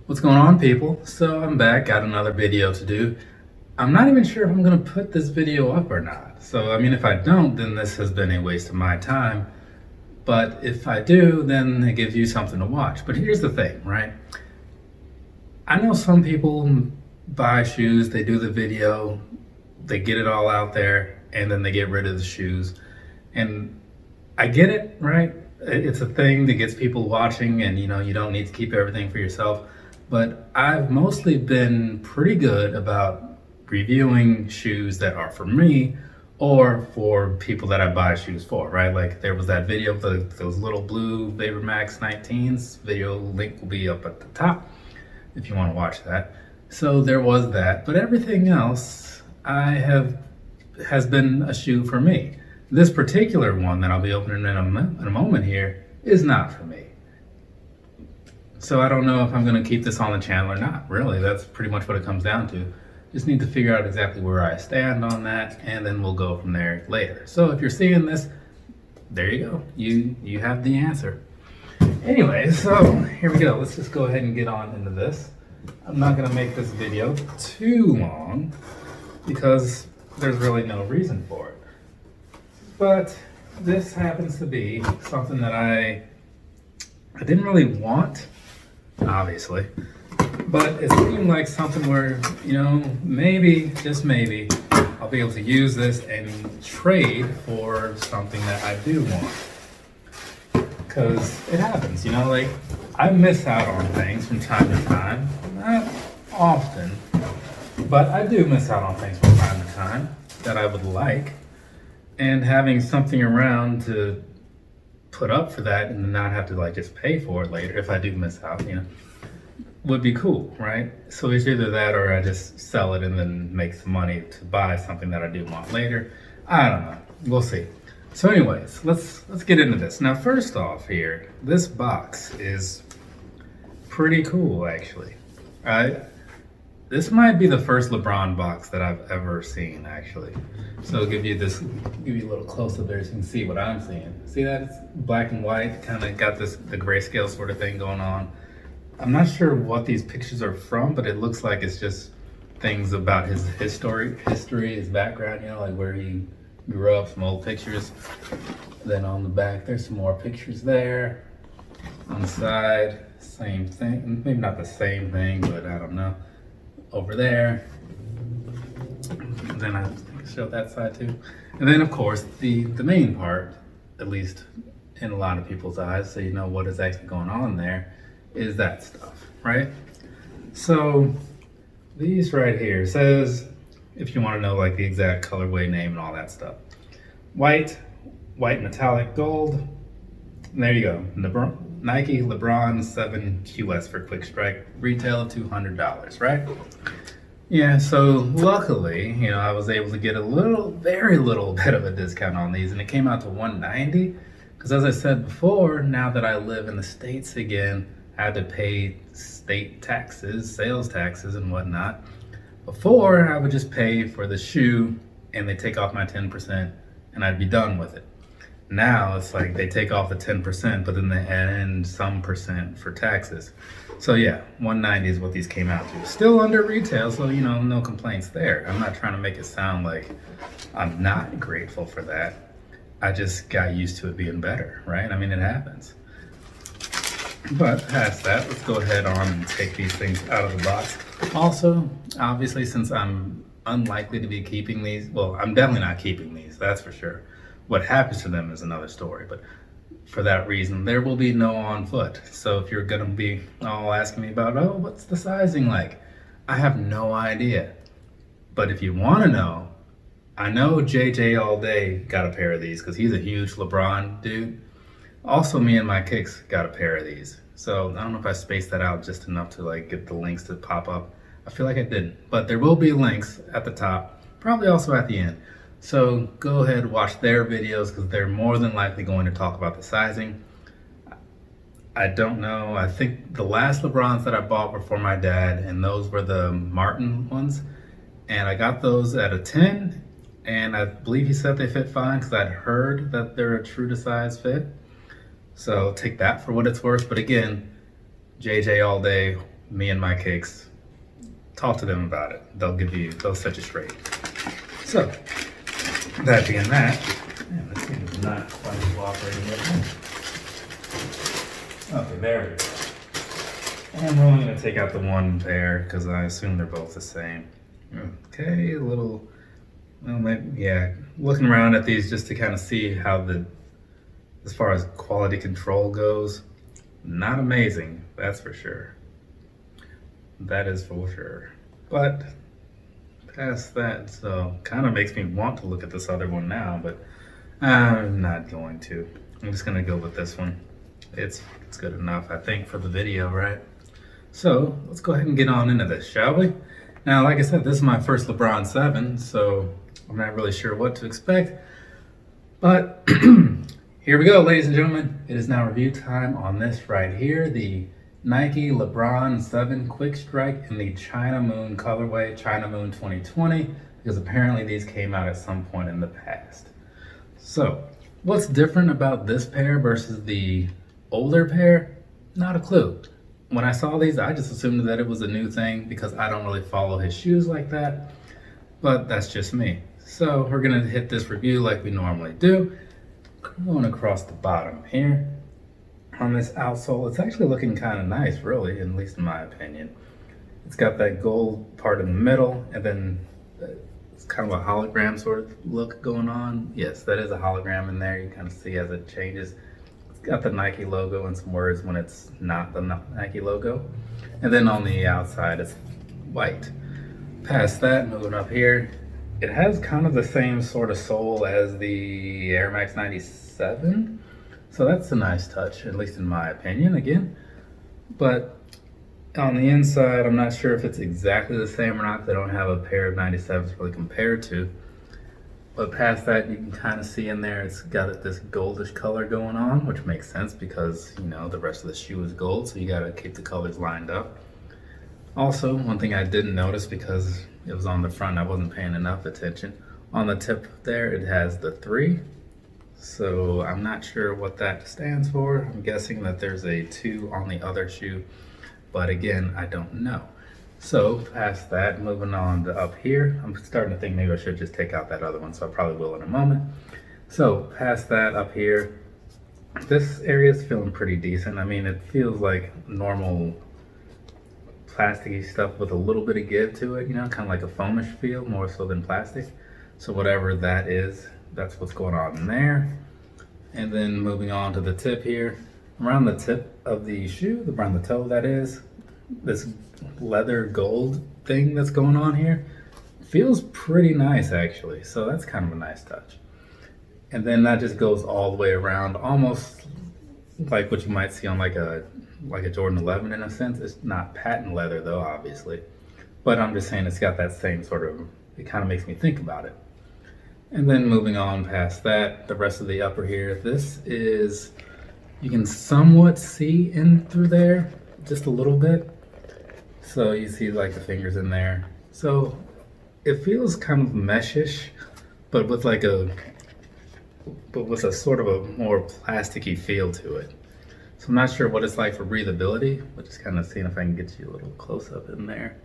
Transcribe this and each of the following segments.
What's going on, people? So I'm back, got another video to do. I'm not even sure if I'm gonna put this video up or not. So I mean, if I don't, then this has been a waste of my time. But if I do, then it gives you something to watch. But here's the thing, right? I know some people buy shoes, they do the video, they get it all out there, and then they get rid of the shoes. And I get it, right? It's a thing that gets people watching, and you don't need to keep everything for yourself. But I've mostly been pretty good about reviewing shoes that are for me or for people that I buy shoes for, right? Like there was that video of those little blue Vapor Max 19s. Video link will be up at the top if you want to watch that. So there was that, but everything else has been a shoe for me. This particular one that I'll be opening in a moment here is not for me. So I don't know if I'm going to keep this on the channel or not. Really, that's pretty much what it comes down to. Just need to figure out exactly where I stand on that, and then we'll go from there later. So if you're seeing this, there you go. You have the answer. Anyway, so here we go. Let's just go ahead and get on into this. I'm not going to make this video too long because there's really no reason for it. But this happens to be something that I didn't really want, obviously, but it seemed like something where, maybe, just maybe, I'll be able to use this and trade for something that I do want. Because it happens, like I miss out on things from time to time, not often, but I do miss out on things from time to time that I would like. And having something around to put up for that and not have to just pay for it later if I do miss out, would be cool, right? So it's either that or I just sell it and then make some money to buy something that I do want later. I don't know. We'll see. So anyways, let's get into this. Now, first off here, this box is pretty cool, actually. This might be the first Lebron box that I've ever seen, actually. So I'll give you a little close up there so you can see what I'm seeing. See that? It's black and white, kind of got the grayscale sort of thing going on. I'm not sure what these pictures are from, but it looks like it's just things about his history, his background, like where he grew up, some old pictures. Then on the back, there's some more pictures there. On the side, same thing. Maybe not the same thing, but I don't know. Over there. And then I show that side too. And then of course the main part, at least in a lot of people's eyes, so you know what is actually going on there, is that stuff, right? So these right here says, if you want to know the exact colorway name and all that stuff, white metallic gold, and there you go. Nike Lebron 7QS for quick strike, retail of $200, right? Yeah, so luckily, I was able to get very little bit of a discount on these, and it came out to $190. Because as I said before, now that I live in the States again, I had to pay state taxes, sales taxes and whatnot. Before, I would just pay for the shoe and they take off my 10% and I'd be done with it. Now it's like they take off the 10%, but then they add in some percent for taxes. So yeah, $190 is what these came out to. Still under retail, so no complaints there. I'm not trying to make it sound like I'm not grateful for that. I just got used to it being better, right? I mean, it happens. But past that, let's go ahead on and take these things out of the box. Also, obviously, since I'm unlikely to be keeping these, well, I'm definitely not keeping these, that's for sure. What happens to them is another story, but for that reason, there will be no on foot. So if you're gonna be all asking me about, oh, what's the sizing like? I have no idea. But if you wanna know, I know JJ all day got a pair of these because he's a huge LeBron dude. Also, me and my kicks got a pair of these. So I don't know if I spaced that out just enough to get the links to pop up. I feel like I didn't, but there will be links at the top, probably also at the end. So go ahead and watch their videos because they're more than likely going to talk about the sizing. I don't know. I think the last Lebrons that I bought were for my dad, and those were the Martin ones. And I got those at a 10, and I believe he said they fit fine because I'd heard that they're a true to size fit. So take that for what it's worth. But again, JJ all day, me and my cakes, talk to them about it. They'll set you straight. So, that being that, man, this thing is not quite cooperating with me. Okay, there we go. And we're only going to take out the one pair because I assume they're both the same. Okay, a little, well, maybe, yeah, looking around at these just to kind of see how as far as quality control goes, not amazing, that's for sure. That is for sure. But past that, so kind of makes me want to look at this other one now, but I'm not going to. I'm just gonna go with this one. It's good enough, I think, for the video, right? So let's go ahead and get on into this, shall we? Now, like I said, this is my first Lebron 7, so I'm not really sure what to expect. But here we go, ladies and gentlemen. It is now review time on this right here, the Nike Lebron 7 Quick Strike in the China Moon colorway, China Moon 2020, because apparently these came out at some point in the past. So, what's different about this pair versus the older pair? Not a clue. When I saw these, I just assumed that it was a new thing because I don't really follow his shoes like that, but that's just me. So we're gonna hit this review like we normally do. Going across the bottom here. On this outsole, it's actually looking kind of nice, really, at least in my opinion. It's got that gold part in the middle, and then it's kind of a hologram sort of look going on. Yes, that is a hologram in there. You kind of see as it changes. It's got the Nike logo and some words when it's not the Nike logo. And then on the outside, it's white. Past that, moving up here, it has kind of the same sort of sole as the Air Max 97. So that's a nice touch, at least in my opinion, again. But on the inside, I'm not sure if it's exactly the same or not. They don't have a pair of 97s to really compare to. But past that, you can kind of see in there, it's got this goldish color going on, which makes sense because, you know, the rest of the shoe is gold, so you gotta keep the colors lined up. Also, one thing I didn't notice because it was on the front, I wasn't paying enough attention. On the tip there, it has the 3. So I'm not sure what that stands for. I'm guessing that there's a 2 on the other shoe, but again, I don't know. So past that, moving on to up here, I'm starting to think maybe I should just take out that other one, so I probably will in a moment. So past that, up here, this area is feeling pretty decent. I mean, it feels like normal plasticky stuff with a little bit of give to it, you know, kind of like a foamish feel, more so than plastic. So whatever that is, that's what's going on in there. And then moving on to the tip here, around the tip of the shoe, around the toe that is, this leather gold thing that's going on here feels pretty nice actually. So that's kind of a nice touch. And then that just goes all the way around, almost like what you might see on like a Jordan 11 in a sense. It's not patent leather though, obviously. But I'm just saying it's got that same sort of, it kind of makes me think about it. And then moving on past that, the rest of the upper here, this is, you can somewhat see in through there, just a little bit. So you see like the fingers in there. So it feels kind of meshish, but with a sort of a more plasticky feel to it. So I'm not sure what it's like for breathability, but just kind of seeing if I can get you a little close up in there.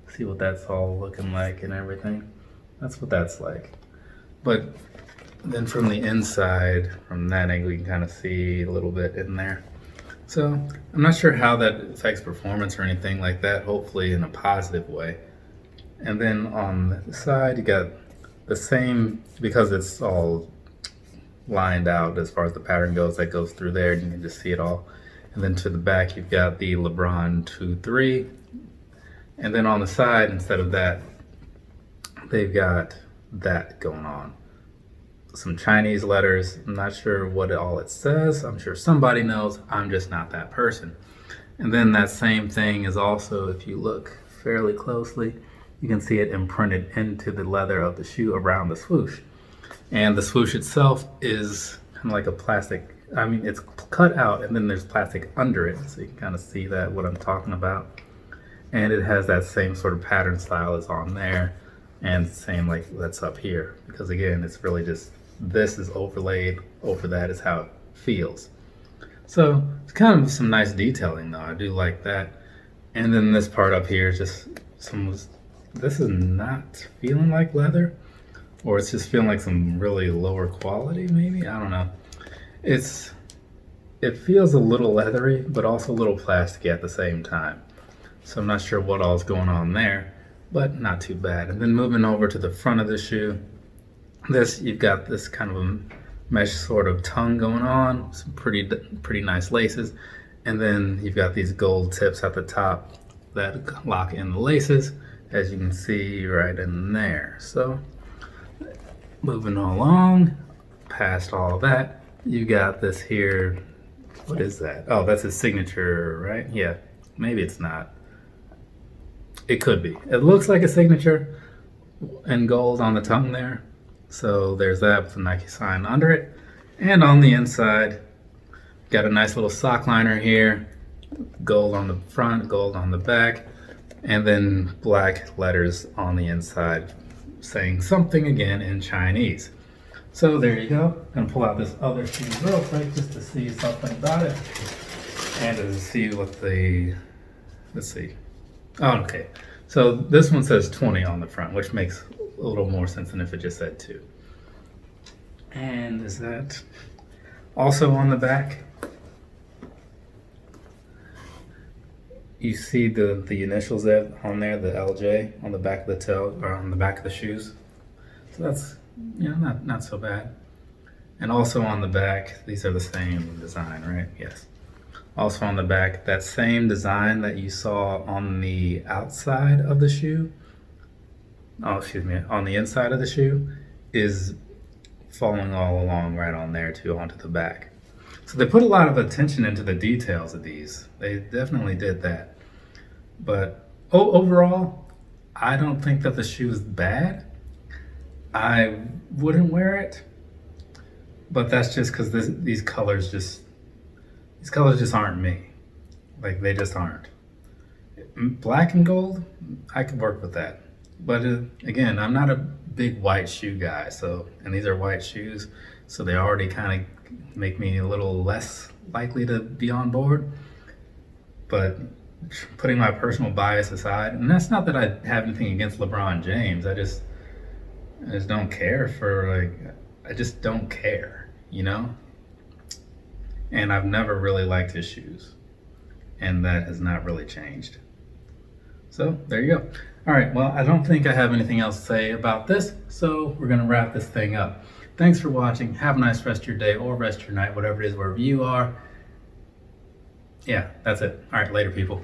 See what that's all looking like and everything. That's what that's like. But then from the inside, from that angle, you can kind of see a little bit in there. So I'm not sure how that affects performance or anything like that, hopefully in a positive way. And then on the side, you got the same, because it's all lined out as far as the pattern goes, that goes through there, and you can just see it all. And then to the back, you've got the Lebron 2-3. And then on the side, instead of that, they've got that going on. Some Chinese letters. I'm not sure what all it says. I'm sure somebody knows. I'm just not that person. And then that same thing is also, if you look fairly closely, you can see it imprinted into the leather of the shoe around the swoosh. And the swoosh itself is kind of like a plastic, I mean, it's cut out and then there's plastic under it. So you can kind of see that, what I'm talking about. And it has that same sort of pattern style as on there. And same like that's up here, because again, it's really just, this is overlaid over that is how it feels. So it's kind of some nice detailing though. I do like that. And then this part up here is just this is not feeling like leather, or it's just feeling like some really lower quality maybe, I don't know. It feels a little leathery, but also a little plasticky at the same time. So I'm not sure what all's going on there, but not too bad. And then moving over to the front of the shoe, you've got this kind of a mesh sort of tongue going on, some pretty nice laces, and then you've got these gold tips at the top that lock in the laces, as you can see right in there. So moving along, past all that, you got this here. What is that? Oh, that's his signature, right? Yeah, maybe it's not. It could be. It looks like a signature in gold on the tongue there. So there's that with the Nike sign under it. And on the inside, got a nice little sock liner here. Gold on the front, gold on the back, and then black letters on the inside saying something again in Chinese. So there you go. I'm gonna pull out this other shoe real quick just to see something about it. And to see what let's see. Oh, okay. So this one says 20 on the front, which makes a little more sense than if it just said 2. And is that also on the back? You see the initials there on there, the LJ on the back of the toe, or on the back of the shoes. So that's, you know, not so bad. And also on the back, these are the same design, right? Yes. Also on the back, that same design that you saw on the outside of the shoe, oh, excuse me, on the inside of the shoe, is following all along right on there too, onto the back. So they put a lot of attention into the details of these. They definitely did that. But overall, I don't think that the shoe is bad. I wouldn't wear it, but that's just because these colors just aren't me. Like, they just aren't. Black and gold, I could work with that. But again, I'm not a big white shoe guy, and these are white shoes, so they already kind of make me a little less likely to be on board. But putting my personal bias aside, and that's not that I have anything against LeBron James, I just don't care I just don't care, you know? And I've never really liked his shoes, and that has not really changed. So there you go. All right, well, I don't think I have anything else to say about this, so we're gonna wrap this thing up. Thanks for watching. Have a nice rest of your day or rest of your night, whatever it is, wherever you are. Yeah, that's it. All right, later, people.